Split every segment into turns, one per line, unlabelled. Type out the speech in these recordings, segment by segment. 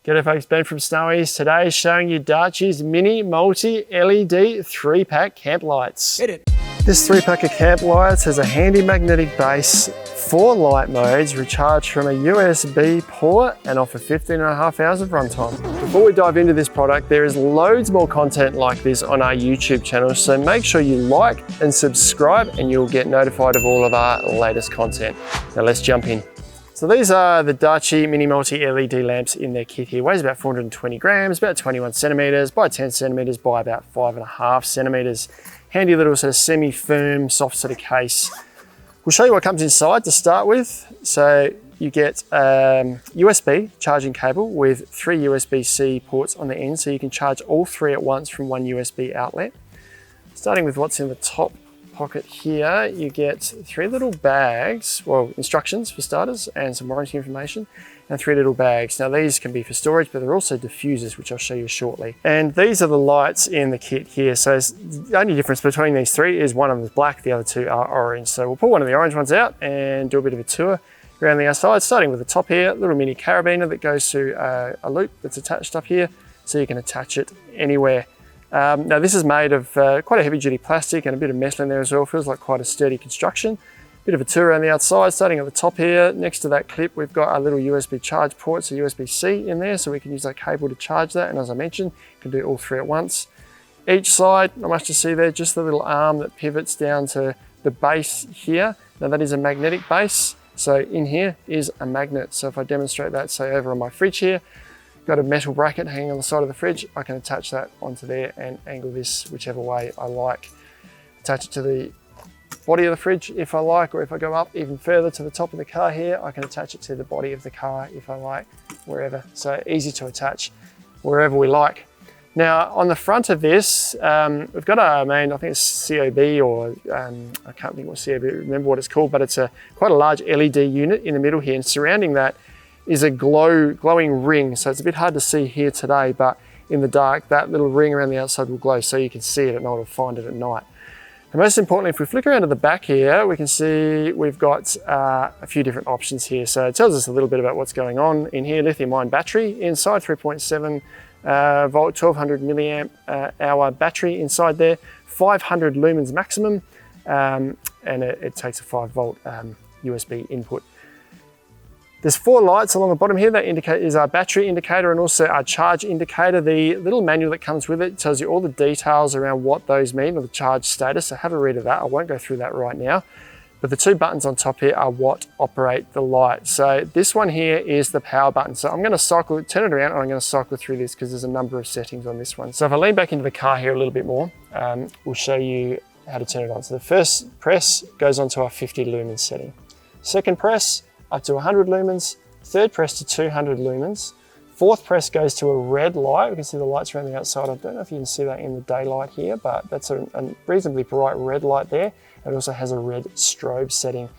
G'day folks, Ben from Snowies. Today showing you Darchie's mini multi-LED 3-pack camp lights.
Hit it.
This 3-pack of camp lights has a handy magnetic base, 4 light modes, recharged from a USB port and offer 15.5 hours of runtime. Before we dive into this product, there is loads more content like this on our YouTube channel, so make sure you like and subscribe and you'll get notified of all of our latest content. Now let's jump in. So these are the Darchie mini multi-LED lamps in their kit here. Weighs about 420 grams, about 21 centimeters by 10 centimeters by about 5.5 centimeters. Handy little sort of semi-firm, soft sort of case. We'll show you what comes inside to start with. So you get USB charging cable with 3 USB-C ports on the end, so you can charge all 3 at once from one USB outlet. Starting with what's in the top pocket here, you get 3 little bags, well, instructions for starters and some warranty information, and 3 little bags. Now these can be for storage, but they're also diffusers, which I'll show you shortly. And these are the lights in the kit here. So the only difference between these 3 is one of them is black, the other 2 are orange. So we'll pull one of the orange ones out and do a bit of a tour around the outside, starting with the top here, little mini carabiner that goes through a loop that's attached up here, so you can attach it anywhere. Now this is made of quite a heavy duty plastic and a bit of metal in there as well. Feels like quite a sturdy construction. Bit of a tour around the outside, starting at the top here. Next to that clip, we've got a little USB charge port, so USB-C in there, so we can use that cable to charge that. And as I mentioned, you can do all 3 at once. Each side, not much to see there, just the little arm that pivots down to the base here. Now that is a magnetic base. So in here is a magnet. So if I demonstrate that, say over on my fridge here, got a metal bracket hanging on the side of the fridge, I can attach that onto there and angle this whichever way I like. Attach it to the body of the fridge if I like, or if I go up even further to the top of the car here, I can attach it to the body of the car if I like, wherever. So easy to attach wherever we like. Now on the front of this, we've got I think it's COB, or I can't think what COB, remember what it's called, but it's quite a large LED unit in the middle here, and surrounding that is a glowing ring. So it's a bit hard to see here today, but in the dark, that little ring around the outside will glow, so you can see it at night or find it at night. And most importantly, if we flick around to the back here, we can see we've got a few different options here. So it tells us a little bit about what's going on in here. Lithium-ion battery inside, 3.7 volt, 1200 milliamp hour battery inside there, 500 lumens maximum, and it takes a 5 volt USB input. There's 4 lights along the bottom here that is our battery indicator and also our charge indicator. The little manual that comes with it tells you all the details around what those mean, or the charge status, so have a read of that. I won't go through that right now. But the 2 buttons on top here are what operate the light. So this one here is the power button. So I'm going to turn it around, and I'm going to cycle through this because there's a number of settings on this one. So if I lean back into the car here a little bit more, we'll show you how to turn it on. So the first press goes onto our 50 lumens setting. Second press, up to 100 lumens, third press to 200 lumens, fourth press goes to a red light. We can see the lights around the outside. I don't know if you can see that in the daylight here, but that's a reasonably bright red light there. It also has a red strobe setting.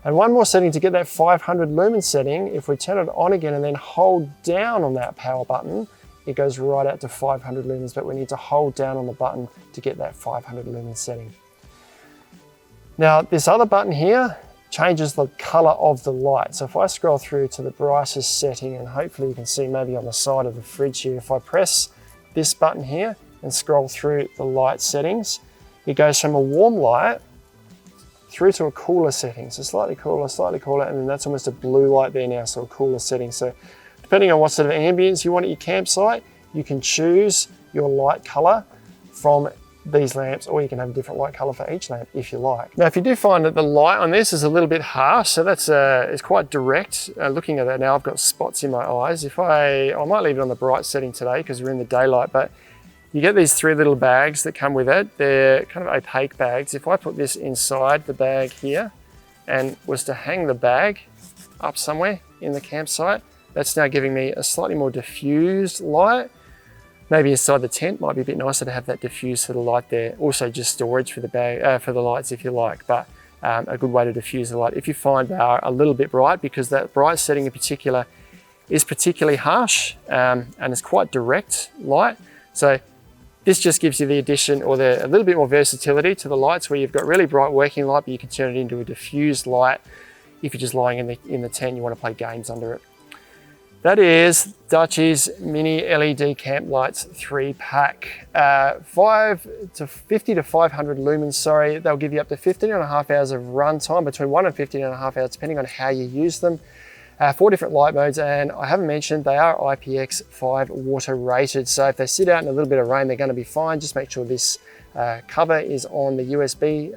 And one more setting to get that 500 lumen setting, if we turn it on again and then hold down on that power button, it goes right out to 500 lumens, but we need to hold down on the button to get that 500 lumen setting. Now this other button here changes the color of the light. So if I scroll through to the brightest setting, and hopefully you can see maybe on the side of the fridge here, if I press this button here and scroll through the light settings, it goes from a warm light through to a cooler setting. So slightly cooler, and then that's almost a blue light there now, so a cooler setting. So depending on what sort of ambience you want at your campsite, you can choose your light color from these lamps, or you can have a different light color for each lamp if you like. Now if you do find that the light on this is a little bit harsh, so that's it's quite direct, looking at that now I've got spots in my eyes. If I might leave it on the bright setting today because we're in the daylight, but you get these 3 little bags that come with it. They're kind of opaque bags. If I put this inside the bag here and was to hang the bag up somewhere in the campsite, that's now giving me a slightly more diffused light. Maybe inside the tent might be a bit nicer to have that diffuse sort of light there. Also just storage for the bag, for the lights if you like, but a good way to diffuse the light. If you find they are a little bit bright, because that bright setting in particular is particularly harsh and it's quite direct light. So this just gives you the addition, or a little bit more versatility to the lights, where you've got really bright working light, but you can turn it into a diffused light if you're just lying in the tent, you want to play games under it. That is Dutch's Mini LED Camp Lights 3-pack. 50 to 500 lumens, sorry. They'll give you up to 15.5 hours of run time, between 1 and 15.5 hours, depending on how you use them. 4 different light modes, and I haven't mentioned they are IPX5 water rated. So if they sit out in a little bit of rain, they're going to be fine. Just make sure this cover is on the USB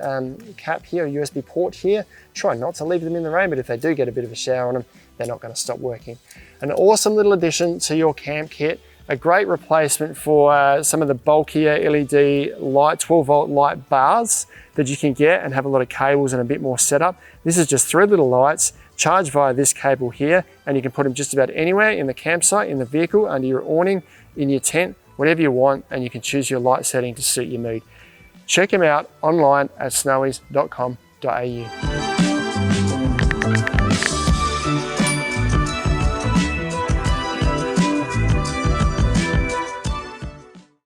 cap here, USB port here. Try not to leave them in the rain, but if they do get a bit of a shower on them, they're not going to stop working. An awesome little addition to your camp kit. A great replacement for some of the bulkier LED light, 12 volt light bars that you can get and have a lot of cables and a bit more setup. This is just 3 little lights charged via this cable here, and you can put them just about anywhere in the campsite, in the vehicle, under your awning, in your tent, whatever you want, and you can choose your light setting to suit your mood. Check them out online at snowies.com.au.